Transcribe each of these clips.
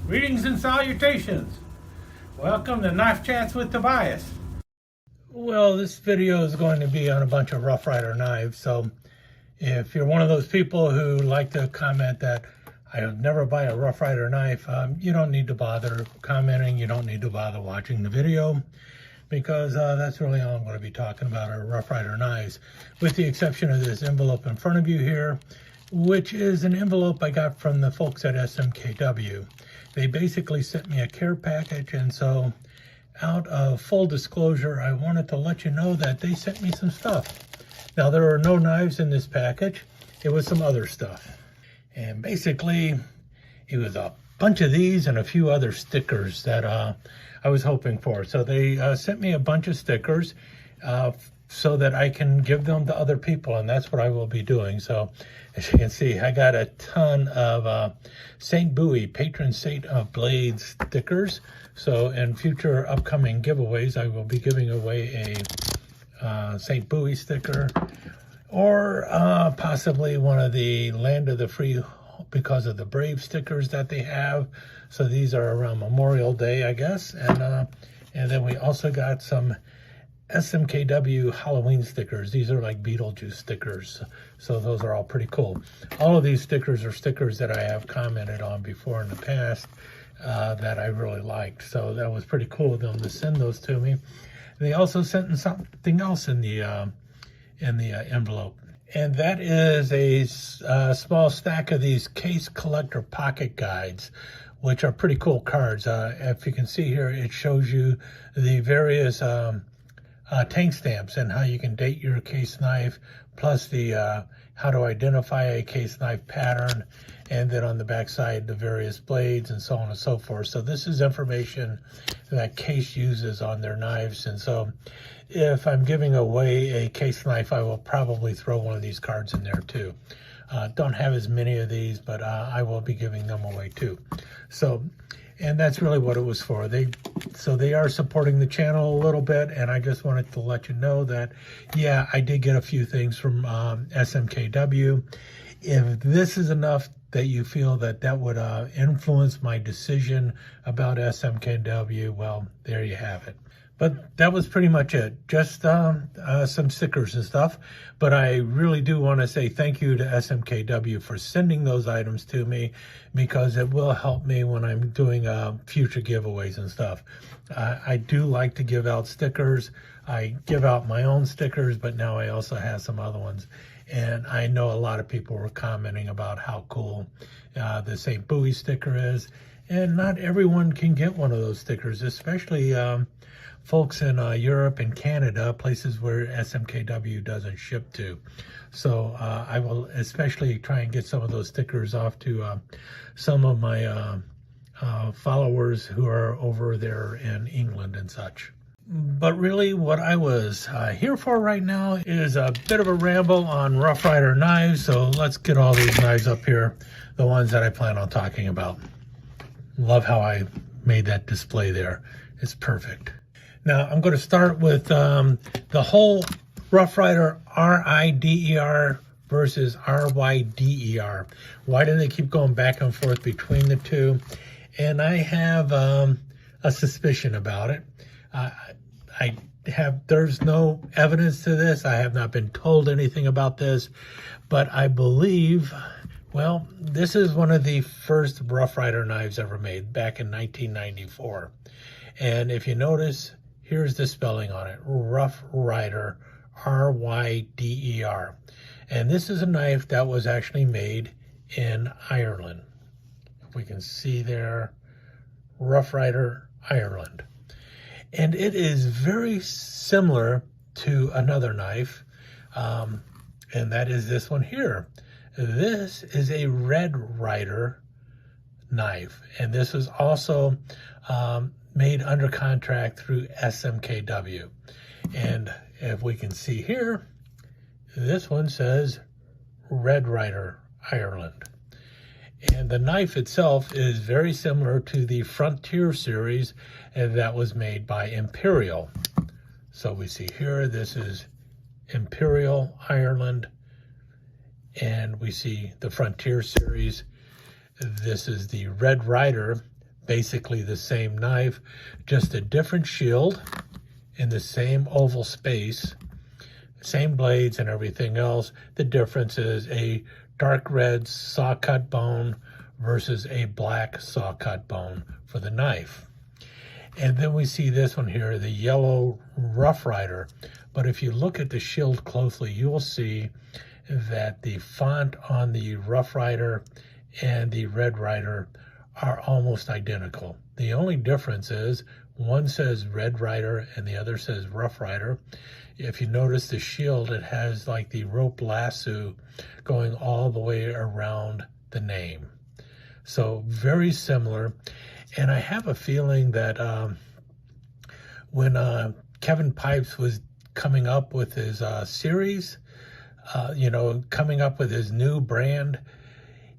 Greetings and salutations. Welcome to Knife Chats with Tobias. Well, this video is going to be on a bunch of Rough Rider knives, so if you're one of those people who like to comment that I would never buy a Rough Rider knife, you don't need to bother commenting, you don't need to bother watching the video, because that's really all I'm going to be talking about are Rough Rider knives, with the exception of this envelope in front of you here, which is an envelope I got from the folks at SMKW. They basically sent me a care package, and so out of full disclosure, I wanted to let you know that they sent me some stuff. Now, there are no knives in this package. It was some other stuff. And basically, it was a bunch of these and a few other stickers that I was hoping for. So they sent me a bunch of stickers so that I can give them to other people, and that's what I will be doing. So as you can see, I got a ton of St. Bowie, patron saint of blades stickers. So in future upcoming giveaways, I will be giving away a St. Bowie sticker, or possibly one of the Land of the Free because of the Brave stickers that they have. So these are around Memorial Day, I guess. And then we also got some SMKW Halloween stickers. These are like Beetlejuice stickers. So those are all pretty cool. All of these stickers are stickers that I have commented on before in the past that I really liked. So that was pretty cool of them to send those to me. They also sent something else in the envelope. And that is a small stack of these case collector pocket guides, which are pretty cool cards. If you can see here, it shows you the various tank stamps and how you can date your case knife, plus the how to identify a case knife pattern, and then on the back side the various blades and so on and so forth. So this is information that Case uses on their knives, and so if I'm giving away a case knife, I will probably throw one of these cards in there too. Don't have as many of these, but I will be giving them away too. So, and that's really what it was for. So they are supporting the channel a little bit, and I just wanted to let you know that, yeah, I did get a few things from SMKW. If this is enough that you feel that that would influence my decision about SMKW, well, there you have it. But that was pretty much it, just some stickers and stuff. But I really do want to say thank you to SMKW for sending those items to me, because it will help me when I'm doing future giveaways and stuff. I do like to give out stickers. I give out my own stickers, but now I also have some other ones. And I know a lot of people were commenting about how cool the St. Bowie sticker is. And not everyone can get one of those stickers, especially folks in Europe and Canada, places where SMKW doesn't ship to. So I will especially try and get some of those stickers off to some of my followers who are over there in England and such. But really what I was here for right now is a bit of a ramble on Rough Rider knives. So let's get all these knives up here, the ones that I plan on talking about. Love how I made that display there. It's perfect. Now, I'm going to start with the whole Rough Rider RIDER versus RYDER. Why do they keep going back and forth between the two? And I have a suspicion about it. There's no evidence to this. I have not been told anything about this, but I believe, well, this is one of the first Rough Rider knives ever made back in 1994. And if you notice, here's the spelling on it, Rough Rider, RYDER. And this is a knife that was actually made in Ireland. If we can see there, Rough Rider, Ireland. And it is very similar to another knife, and that is this one here. This is a Red Rider knife, and this was also made under contract through SMKW. And if we can see here, this one says Red Rider, Ireland. And the knife itself is very similar to the Frontier series that was made by Imperial. So we see here, this is Imperial, Ireland, and we see the Frontier series. This is the Red Rider basically the same knife, just a different shield in the same oval space, same blades and everything else. The difference is a dark red saw cut bone versus a black saw cut bone for the knife. And then we see this one here, the yellow Rough Rider. But if you look at the shield closely, you will see that the font on the Rough Rider and the Red Rider are almost identical. The only difference is one says Red Rider and the other says Rough Rider. If you notice the shield, it has like the rope lasso going all the way around the name. So very similar. And I have a feeling that when Kevin Pipes was coming up with his series, coming up with his new brand,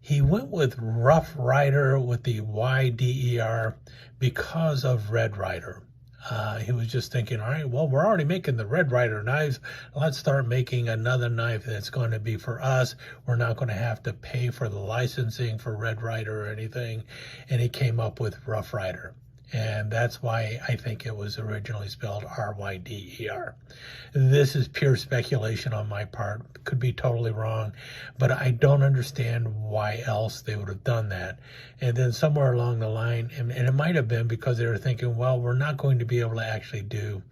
he went with Rough Rider with the YDER because of Red Rider. He was just thinking, all right, well, we're already making the Red Rider knives. Let's start making another knife that's going to be for us. We're not going to have to pay for the licensing for Red Rider or anything. And he came up with Rough Rider. And that's why I think it was originally spelled RYDER. This is pure speculation on my part. Could be totally wrong, but I don't understand why else they would have done that. And then somewhere along the line, and it might have been because they were thinking, well, we're not going to be able to actually do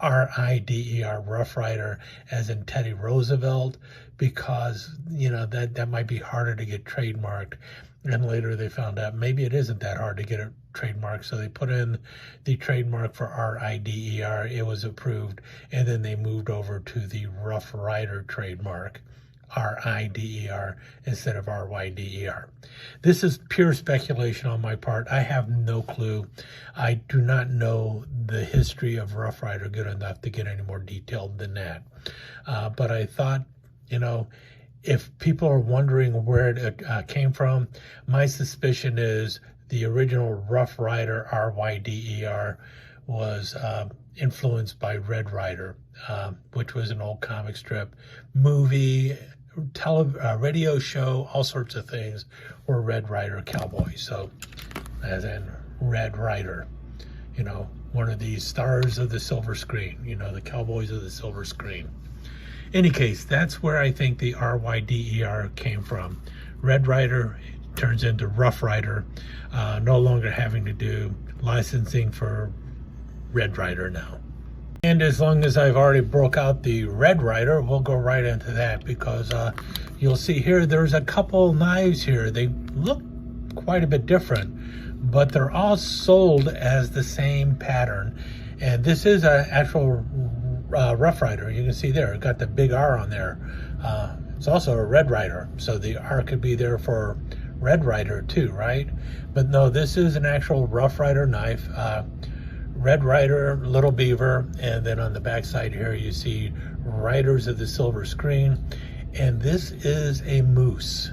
RIDER, Rough Rider, as in Teddy Roosevelt, because, that might be harder to get trademarked. And later they found out maybe it isn't that hard to get a trademark. So they put in the trademark for RIDER. It was approved. And then they moved over to the Rough Rider trademark, RIDER, instead of RYDER. This is pure speculation on my part. I have no clue. I do not know the history of Rough Rider good enough to get any more detailed than that. But I thought, if people are wondering where it came from, my suspicion is the original Rough Rider, RYDER, was influenced by Red Rider, which was an old comic strip, movie, radio show, all sorts of things were Red Rider cowboys. So, as in Red Rider, one of these stars of the silver screen, the cowboys of the silver screen. Any case, that's where I think the RYDER came from. Red Rider turns into Rough Rider, no longer having to do licensing for Red Rider now. And as long as I've already broke out the Red Rider, we'll go right into that, because you'll see here there's a couple knives here. They look quite a bit different, but they're all sold as the same pattern. And this is an actual Rough Rider. You can see there, it got the big R on there. It's also a Red Rider, so the R could be there for Red Rider too, right? But no, this is an actual Rough Rider knife. Red Rider, Little Beaver, and then on the back side here you see Riders of the Silver Screen. And this is a moose.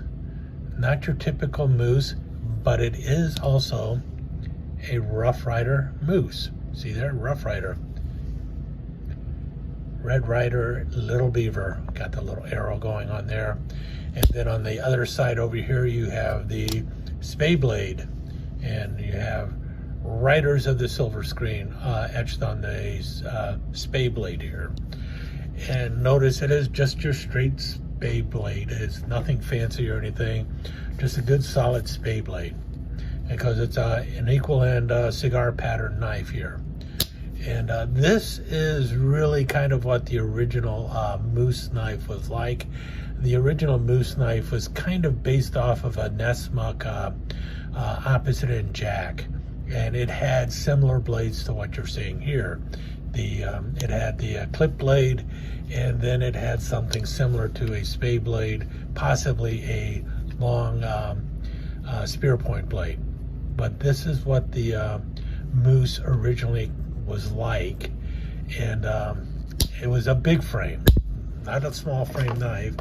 Not your typical moose, but it is also a Rough Rider moose. See there, Rough Rider. Red Rider, Little Beaver, got the little arrow going on there. And then on the other side over here, you have the Spay Blade, and you have Riders of the Silver Screen etched on the Spay Blade here. And notice it is just your straight Spay Blade. It's nothing fancy or anything, just a good solid Spay Blade, because it's an equal end cigar pattern knife here. And this is really kind of what the original moose knife was like. The original moose knife was kind of based off of a Nessmuck opposite end jack. And it had similar blades to what you're seeing here. It had the clip blade, and then it had something similar to a Spay blade, possibly a long spear point blade. But this is what the moose originally was like, and it was a big frame, not a small frame knife.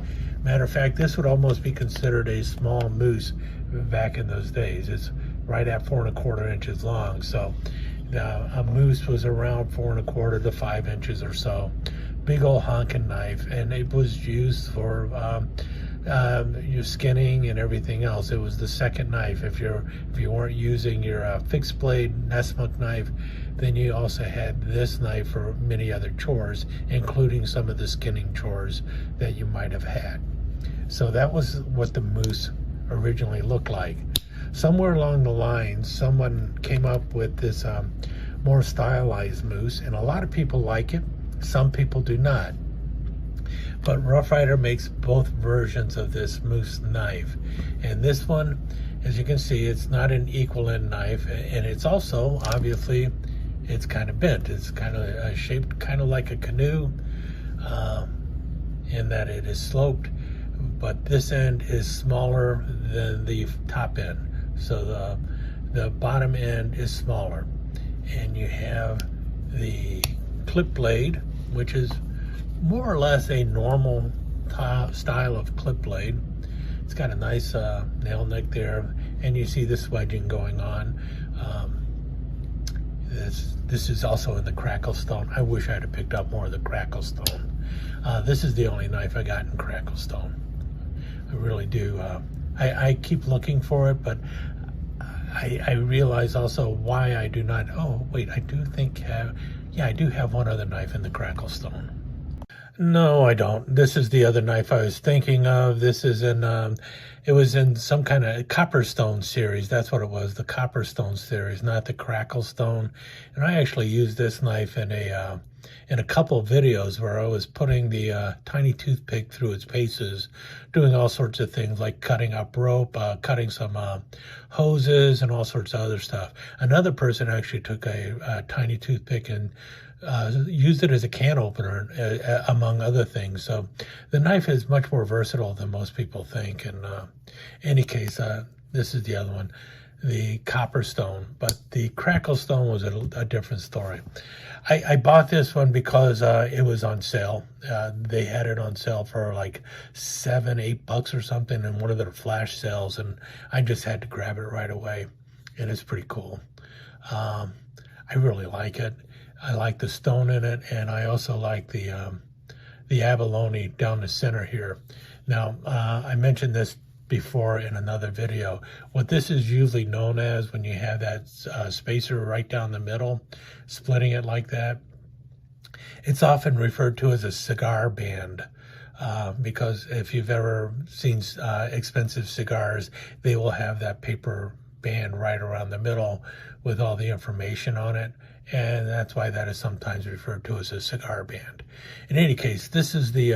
Matter of fact, this would almost be considered a small moose back in those days. It's right at 4 1/4 inches long, so a moose was around 4 1/4 to 5 inches or so. Big old honking knife, and it was used for your skinning and everything else. It was the second knife. If you weren't using your fixed blade Nessmuk knife, then you also had this knife for many other chores, including some of the skinning chores that you might have had. So that was what the moose originally looked like. Somewhere along the line, someone came up with this more stylized moose, and a lot of people like it. Some people do not. But Rough Rider makes both versions of this moose knife. And this one, as you can see, it's not an equal end knife, and it's also, obviously, it's kind of bent. It's kind of shaped kind of like a canoe, in that it is sloped, but this end is smaller than the top end. So the bottom end is smaller. And you have the clip blade, which is more or less a normal style of clip blade. It's got a nice nail neck there, and you see this wedging going on. This is also in the crackle stone. I wish I had picked up more of the crackle stone. This is the only knife I got in crackle stone. I really do. I keep looking for it, but I realize also why I do not. Oh wait, I do think yeah, I do have one other knife in the crackle stone. No, I don't. This is the other knife I was thinking of. This is in, it was in some kind of Copperstone series. That's what it was, the Copperstone series, not the Cracklestone. And I actually used this knife in a couple of videos where I was putting the tiny toothpick through its paces, doing all sorts of things like cutting up rope, cutting some hoses, and all sorts of other stuff. Another person actually took a tiny toothpick and used it as a can opener, among other things. So the knife is much more versatile than most people think. In any case, this is the other one, the Copperstone. But the Cracklestone was a different story. I bought this one because it was on sale. They had it on sale for like $7-8 or something in one of their flash sales, and I just had to grab it right away. And it's pretty cool. I really like it. I like the stone in it, and I also like the abalone down the center here. Now, I mentioned this before in another video. What this is usually known as, when you have that spacer right down the middle, splitting it like that, it's often referred to as a cigar band. Because if you've ever seen expensive cigars, they will have that paper band right around the middle with all the information on it. And that's why that is sometimes referred to as a cigar band. In any case, this is the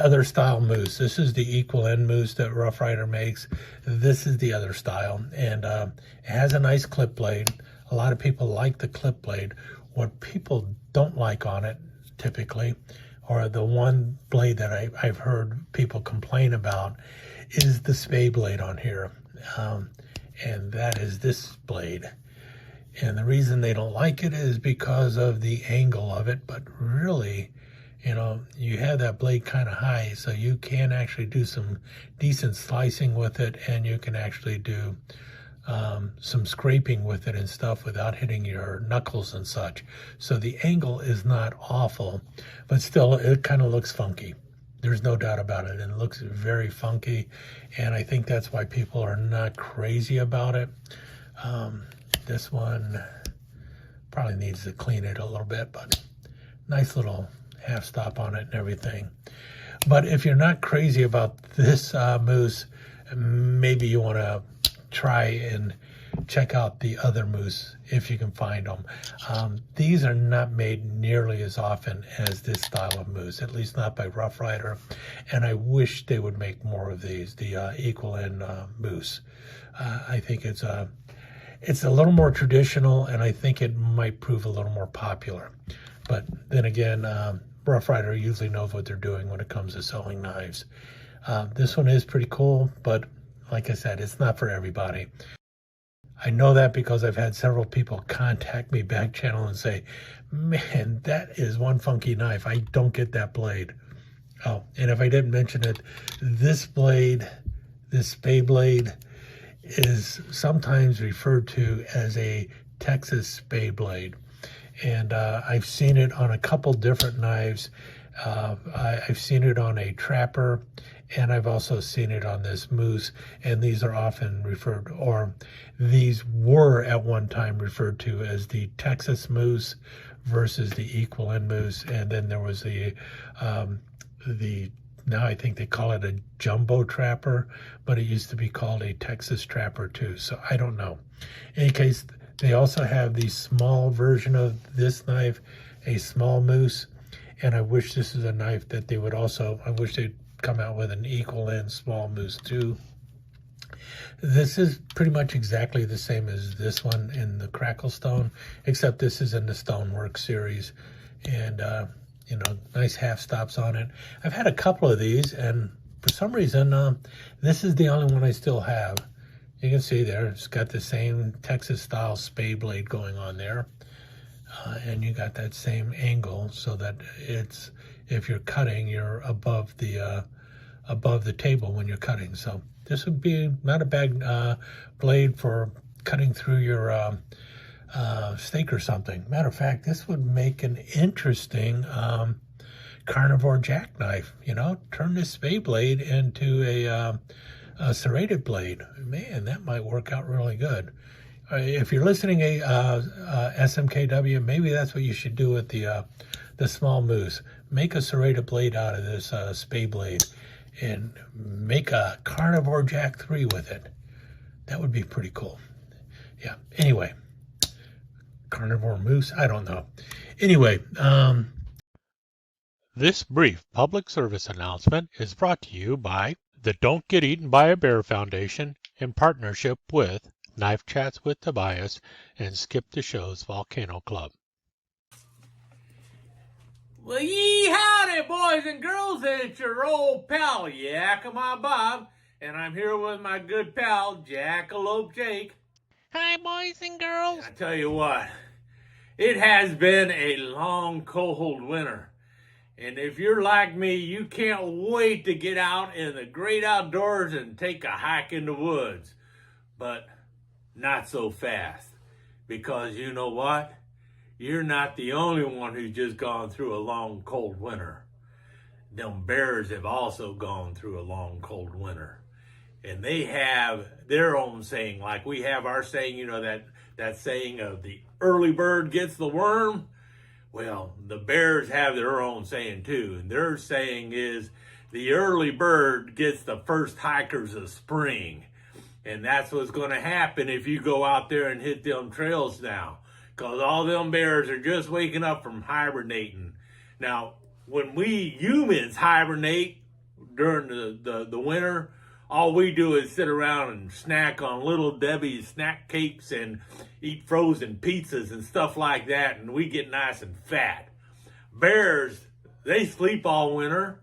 other style moose. This is the equal end moose that Rough Rider makes. This is the other style, and it has a nice clip blade. A lot of people like the clip blade. What people don't like on it, typically, or the one blade that I've heard people complain about, is the spay blade on here, and that is this blade. And the reason they don't like it is because of the angle of it. But really, you know, you have that blade kind of high, so you can actually do some decent slicing with it, and you can actually do some scraping with it and stuff without hitting your knuckles and such. So the angle is not awful, but still it kind of looks funky. There's no doubt about it. And it looks very funky, and I think that's why people are not crazy about it. This one probably needs to clean it a little bit, but nice little half stop on it and everything. But if you're not crazy about this moose, maybe you want to try and check out the other moose if you can find them. These are not made nearly as often as this style of moose, at least not by Rough Rider, and I wish they would make more of these, the equal end moose. I think it's a little more traditional, and I think it might prove a little more popular. But then again, Rough Rider usually knows what they're doing when it comes to selling knives. This one is pretty cool, but like I said, it's not for everybody. I know that because I've had several people contact me back channel and say, man, that is one funky knife. I don't get that blade. Oh, and if I didn't mention it, this blade, this spay blade, is sometimes referred to as a Texas spay blade. And I've seen it on a couple different knives. I've seen it on a trapper, and I've also seen it on this moose, and these are often referred, or these were at one time referred to as the Texas moose versus the equine moose, and then there was the now I think they call it a jumbo trapper, but it used to be called a Texas trapper too, so I don't know. In any case, they also have the small version of this knife, a small moose, and I wish this is a knife that they would also, I wish they'd come out with an equal and small moose too. This is pretty much exactly the same as this one in the Crackle Stone, except this is in the Stonework series, and you know, nice half stops on it. I've had a couple of these, and for some reason, this is the only one I still have. You can see there, it's got the same Texas style spade blade going on there. And you got that same angle so that it's, if you're cutting, you're above the table when you're cutting. So this would be not a bad blade for cutting through your steak or something. Matter of fact, this would make an interesting carnivore jackknife. You know, turn this spade blade into a serrated blade. Man, that might work out really good. If you're listening to SMKW, maybe that's what you should do with the small moose. Make a serrated blade out of this spade blade and make a carnivore jack 3 with it. That would be pretty cool. Yeah, anyway. Carnivore moose, I don't know. Anyway, this brief public service announcement is brought to you by the Don't Get Eaten by a Bear Foundation in partnership with Knife Chats with Tobias and Skip the Show's Volcano Club. Well, yee howdy, boys and girls. It's your old pal, Yakima Bob, and I'm here with my good pal, Jackalope Jake. Hi, boys and girls. I tell you what, it has been a long, cold winter. And if you're like me, you can't wait to get out in the great outdoors and take a hike in the woods. But not so fast, because you know what? You're not the only one who's just gone through a long, cold winter. Them bears have also gone through a long, cold winter. And they have their own saying, like we have our saying, you know, that saying of the early bird gets the worm. Well, the bears have their own saying too. And their saying is the early bird gets the first hikers of spring. And that's what's going to happen if you go out there and hit them trails now. Because all them bears are just waking up from hibernating. Now, when we humans hibernate during the winter, all we do is sit around and snack on Little Debbie's snack cakes and eat frozen pizzas and stuff like that, and we get nice and fat. Bears, they sleep all winter,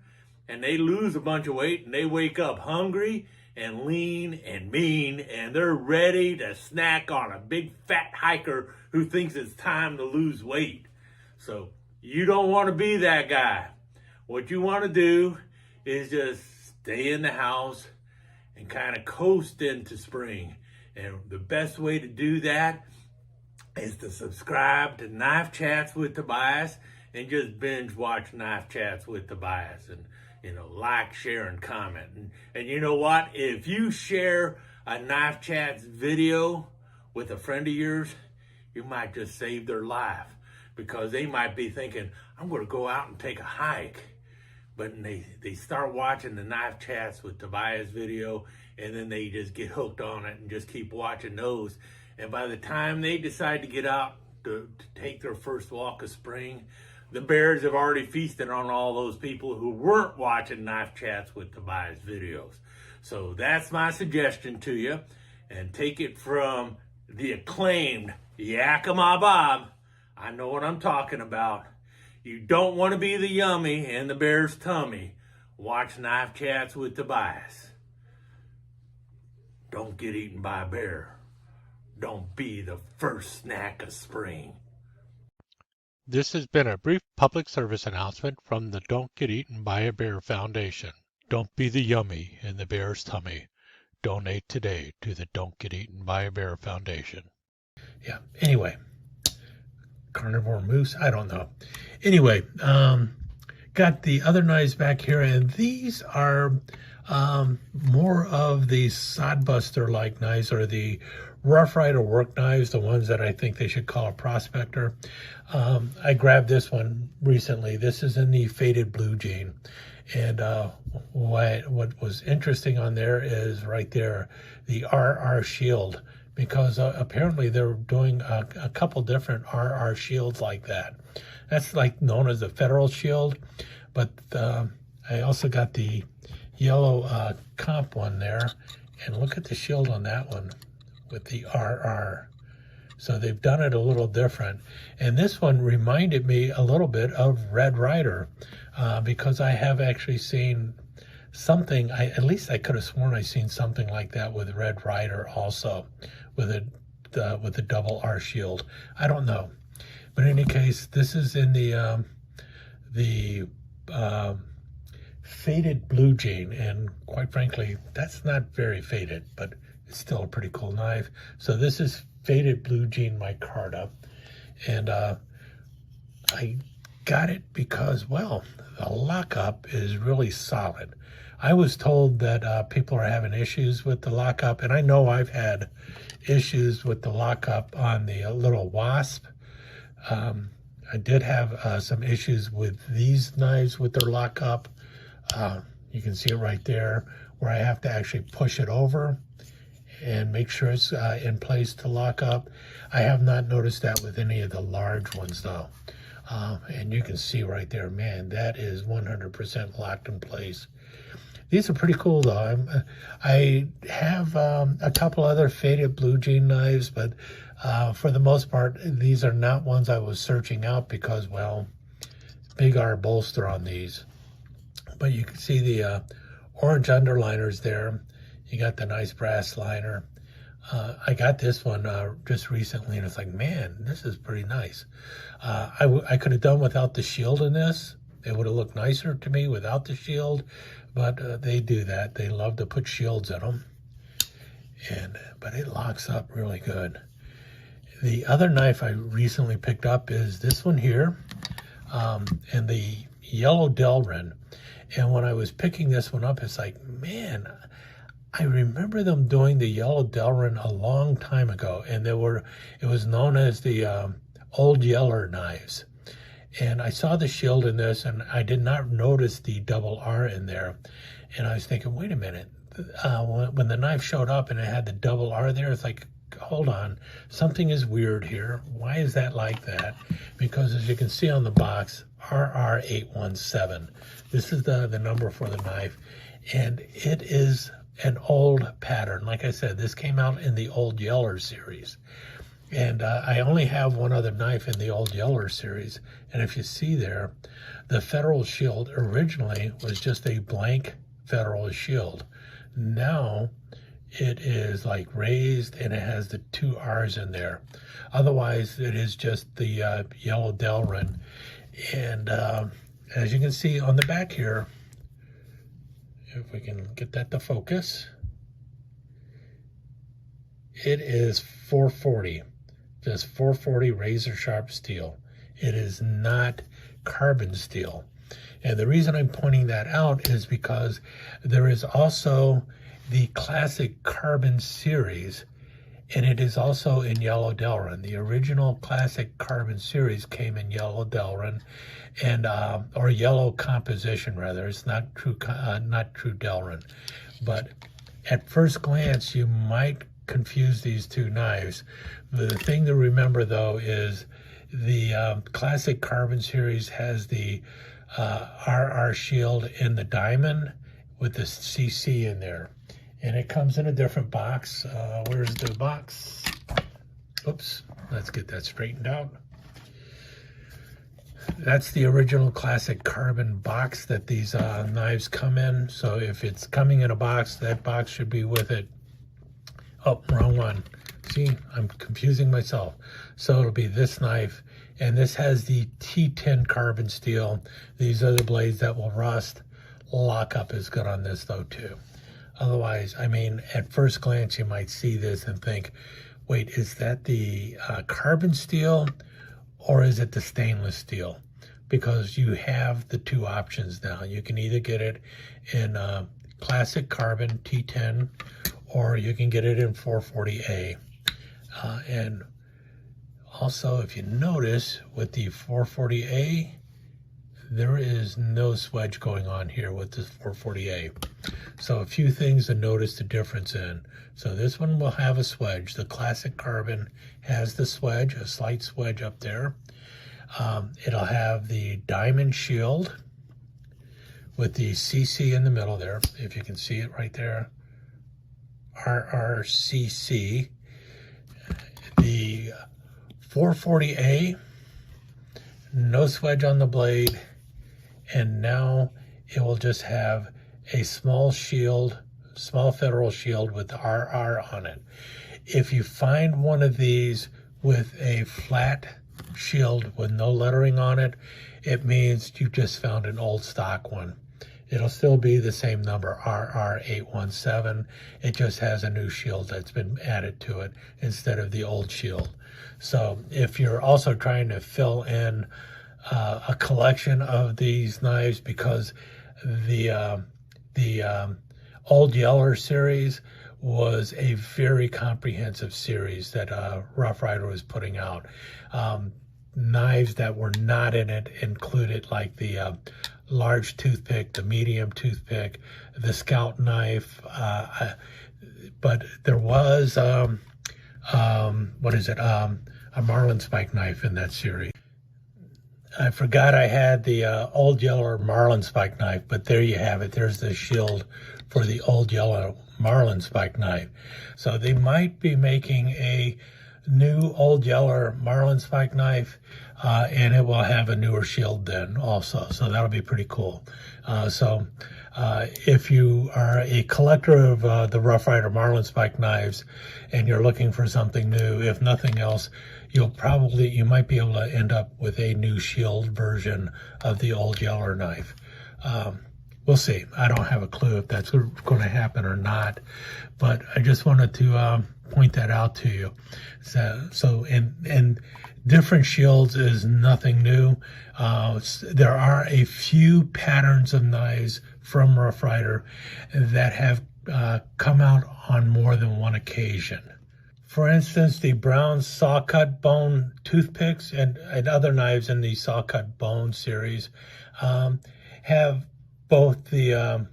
and they lose a bunch of weight, and they wake up hungry and lean and mean, and they're ready to snack on a big fat hiker who thinks it's time to lose weight. So you don't want to be that guy. What you want to do is just stay in the house and kind of coast into spring. And the best way to do that is to subscribe to Knife Chats with Tobias and just binge watch Knife Chats with Tobias, and you know, like, share, and comment. And you know what? If you share a Knife Chats video with a friend of yours, you might just save their life, because they might be thinking, I'm going to go out and take a hike. But they start watching the Knife Chats with Tobias video, and then they just get hooked on it and just keep watching those. And by the time they decide to get out to take their first walk of spring, the bears have already feasted on all those people who weren't watching Knife Chats with Tobias videos. So that's my suggestion to you. And take it from the acclaimed Yakima Bob. I know what I'm talking about. You don't want to be the yummy in the bear's tummy. Watch Knife Chats with Tobias. Don't get eaten by a bear. Don't be the first snack of spring. This has been a brief public service announcement from the Don't Get Eaten by a Bear Foundation. Don't be the yummy in the bear's tummy. Donate today to the Don't Get Eaten by a Bear Foundation. Yeah, anyway. Carnivore moose, I don't know. Anyway, got the other knives back here, and these are More of the sodbuster-like knives, or the Rough Rider work knives, the ones that I think they should call a prospector. I grabbed this one recently. This is in the faded blue jean. And what was interesting on there is right there, the RR shield, because apparently they're doing a couple different RR shields like that. That's like known as the Federal Shield, but I also got the yellow comp one there, and look at the shield on that one with the RR. So they've done it a little different. And this one reminded me a little bit of Red Rider, because I have actually seen something, at least I could have sworn I seen something like that with Red Rider also, with the double R shield. I don't know. But in any case, this is in the faded blue jean, and quite frankly, that's not very faded, but it's still a pretty cool knife. So this is faded blue jean micarta, and I got it because, well, the lockup is really solid. I was told that people are having issues with the lockup, and I know I've had issues with the lockup on the little Wasp. I did have some issues with these knives with their lockup. You can see it right there, where I have to actually push it over and make sure it's in place to lock up. I have not noticed that with any of the large ones though. And you can see right there, man, that is 100% locked in place. These are pretty cool though. I have a couple other faded blue jean knives, but for the most part, these are not ones I was searching out because, well, big R bolster on these. But you can see the orange underliners there. You got the nice brass liner. I got this one just recently, and it's like, man, this is pretty nice. I could have done without the shield in this. It would have looked nicer to me without the shield, but they do that. They love to put shields in them. But it locks up really good. The other knife I recently picked up is this one here, and the yellow Delrin. And when I was picking this one up, it's like, man, I remember them doing the yellow Delrin a long time ago, and it was known as the Old Yeller knives. And I saw the shield in this, and I did not notice the double R in there. And I was thinking, wait a minute, when the knife showed up and it had the double R there, it's like, hold on, something is weird here. Why is that like that? Because as you can see on the box, RR817. This is the number for the knife, and it is an old pattern. Like I said, this came out in the Old Yeller series. And I only have one other knife in the Old Yeller series. And if you see there, the Federal Shield originally was just a blank Federal Shield. Now it is like raised, and it has the two R's in there. Otherwise, it is just the yellow Delrin. And as you can see on the back here, if we can get that to focus, it is 440, just 440 razor sharp steel. It is not carbon steel. And the reason I'm pointing that out is because there is also the classic carbon series, and it is also in yellow Delrin. The original classic carbon series came in yellow Delrin, and or yellow composition rather. It's not true Delrin. But at first glance, you might confuse these two knives. The thing to remember though is the classic carbon series has the RR shield in the diamond with the CC in there. And it comes in a different box. Where's the box? Oops, let's get that straightened out. That's the original classic carbon box that these knives come in. So if it's coming in a box, that box should be with it. Oh, wrong one. See, I'm confusing myself. So it'll be this knife, and this has the T10 carbon steel. These are the blades that will rust. Lockup is good on this though too. Otherwise, I mean, at first glance, you might see this and think, wait, is that the carbon steel or is it the stainless steel? Because you have the two options now. You can either get it in classic carbon T10, or you can get it in 440A. And also, if you notice, with the 440A, there is no swedge going on here with this 440A. So a few things to notice the difference in. So this one will have a swedge. The classic carbon has the swedge, a slight swedge up there. It'll have the diamond shield with the CC in the middle there, if you can see it right there. RRCC. The 440A, no swedge on the blade, and now it will just have a small shield, small federal shield with the RR on it. If you find one of these with a flat shield with no lettering on it, it means you just found an old stock one. It'll still be the same number, RR817. It just has a new shield that's been added to it instead of the old shield. So if you're also trying to fill in a collection of these knives, because the Old Yeller series was a very comprehensive series that Rough Rider was putting out. Knives that were not in it included like the large toothpick, the medium toothpick, the scout knife, but there was a marlin spike knife in that series. I forgot I had the Old Yeller marlin spike knife, but there you have it. There's the shield for the Old Yeller marlin spike knife. So they might be making a new Old Yeller marlin spike knife, and it will have a newer shield then also. So that'll be pretty cool. If you are a collector of the Rough Rider marlin spike knives and you're looking for something new, if nothing else, you might be able to end up with a new shield version of the Old Yeller knife. We'll see. I don't have a clue if that's going to happen or not, but I just wanted to point that out to you. And different shields is nothing new. There are a few patterns of knives from Rough Rider that have come out on more than one occasion. For instance, the brown saw-cut bone toothpicks and other knives in the saw-cut bone series have both the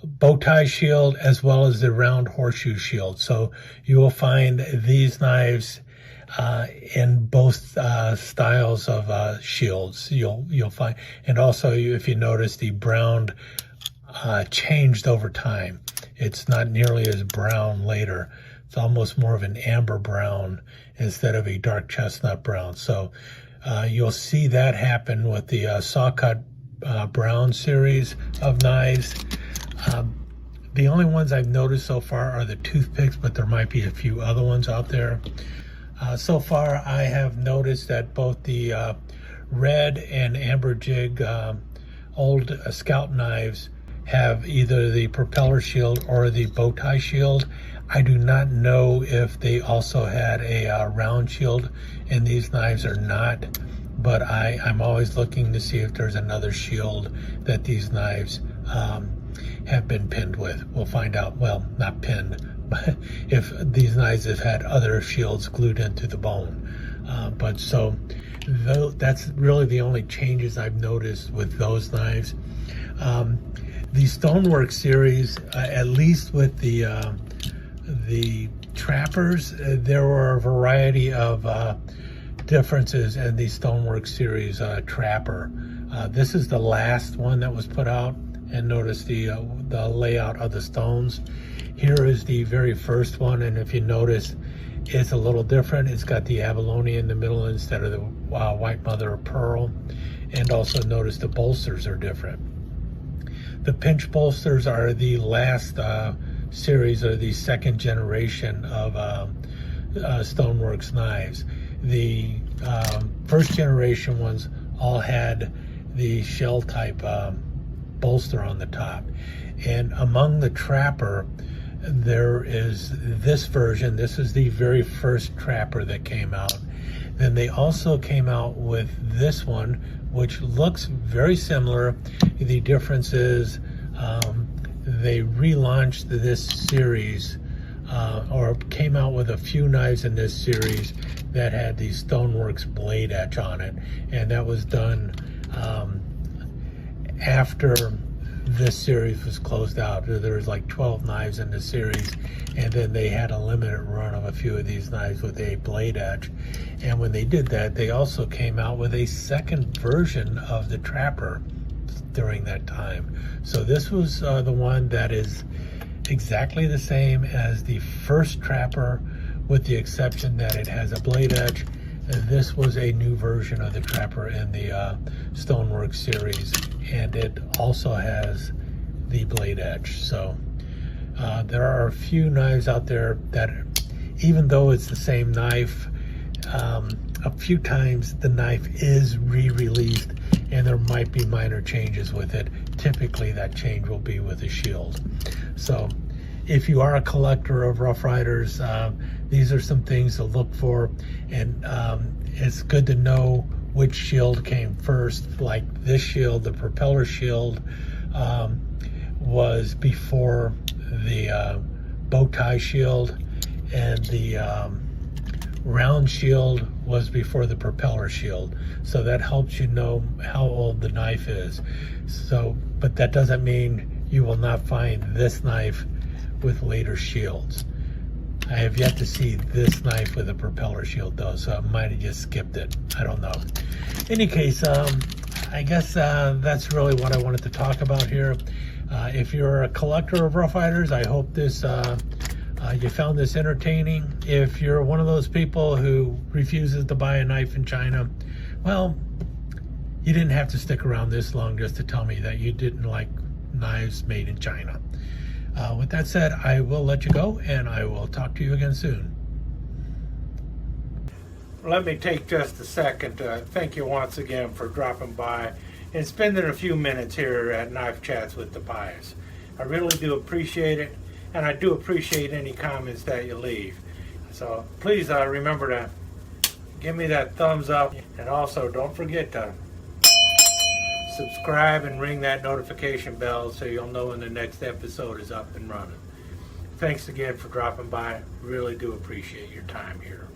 bow tie shield as well as the round horseshoe shield. So you will find these knives in both styles of shields. You'll find, and also if you notice, the brown changed over time. It's not nearly as brown later. It's almost more of an amber brown instead of a dark chestnut brown. So you'll see that happen with the saw-cut brown series of knives. The only ones I've noticed so far are the toothpicks, but there might be a few other ones out there. So far, I have noticed that both the red and amber jig old scout knives have either the propeller shield or the bow tie shield. I do not know if they also had a round shield in these knives or not, but I'm always looking to see if there's another shield that these knives have been pinned with. We'll find out. Well, not pinned, but if these knives have had other shields glued into the bone. That's really the only changes I've noticed with those knives. The Stonework series, at least with the trappers, there were a variety of differences in the Stonework series trapper. This is the last one that was put out, and notice the layout of the stones. Here is the very first one, and if you notice, it's a little different. It's got the abalone in the middle instead of the white mother of pearl, and also notice the bolsters are different. The pinch bolsters are the last series, or the second generation of Stoneworks knives. The first generation ones all had the shell type bolster on the top, and among the trapper there is this version. This is the very first trapper that came out. Then they also came out with this one, which looks very similar. The difference is they relaunched this series, or came out with a few knives in this series that had the Stoneworks blade etch on it, and that was done after this series was closed out. There was like 12 knives in the series, and then they had a limited run of a few of these knives with a blade edge. And when they did that, they also came out with a second version of the Trapper during that time. So this was the one that is exactly the same as the first Trapper, with the exception that it has a blade edge. This was a new version of the Trapper in the Stoneworks series, and it also has the blade edge. So there are a few knives out there that, even though it's the same knife, a few times the knife is re-released and there might be minor changes with it. Typically that change will be with the shield. So if you are a collector of Rough Riders, these are some things to look for, and it's good to know which shield came first. Like this shield, the propeller shield, was before the bow tie shield, and the round shield was before the propeller shield. So that helps you know how old the knife is. So, but that doesn't mean you will not find this knife with later shields. I have yet to see this knife with a propeller shield though, so I might have just skipped it. I don't know. In any case, I guess that's really what I wanted to talk about here. If you're a collector of Rough Riders, I hope this you found this entertaining. If you're one of those people who refuses to buy a knife in China, well, you didn't have to stick around this long just to tell me that you didn't like knives made in China. With that said, I will let you go, and I will talk to you again soon. Let me take just a second to thank you once again for dropping by and spending a few minutes here at Knife Chats with Tobias. I really do appreciate it, and I do appreciate any comments that you leave. So please remember to give me that thumbs up, and also don't forget to subscribe and ring that notification bell so you'll know when the next episode is up and running. Thanks again for dropping by. Really do appreciate your time here.